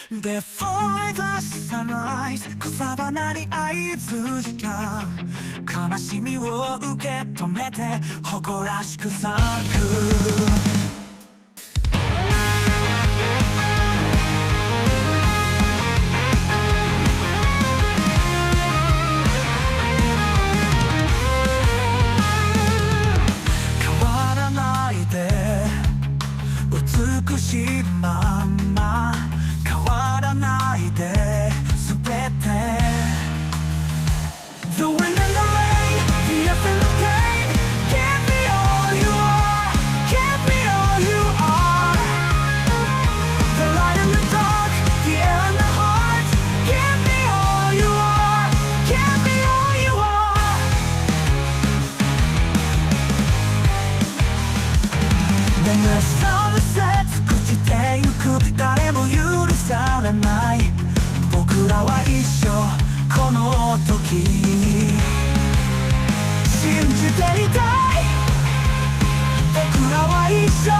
Before the sunrise 草花に合図した。悲しみを受け止めて誇らしく咲く。美しいまんま変わらないで全て The wind and the rain, the earth and the pain Give me all you are, give me all you are The light and the dark, the air and the heart Give me all you are, give me all you are Then the sun sets誰も許されない僕らは一緒この時に信じていたい僕らは一緒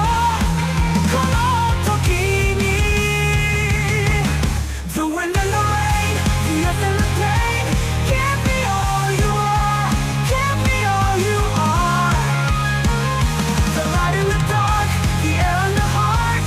この時に The wind and the rain, the earth and the pain Give me all you are, give me all you are The light and the dark, the air and the heart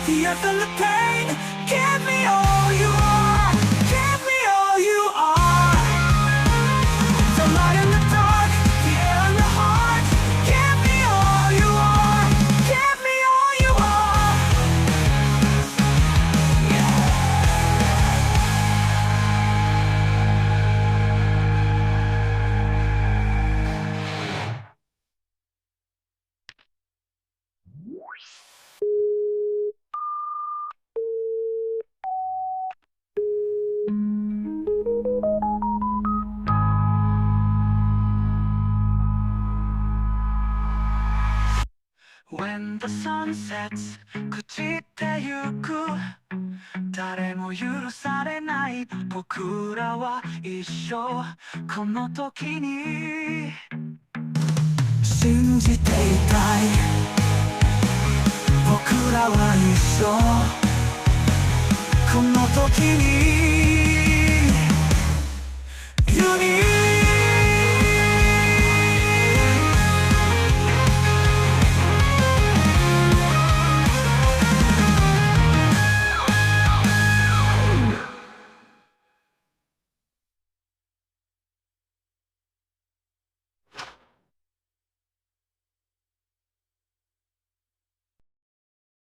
The earth and the pain, give me all you are, give me all you are The light and the dark, the air and the heart Give me all you are, give me all you are When the sun sets 朽ちてゆく誰も許されない僕らは一緒この時に信じていたい僕らは一緒この時に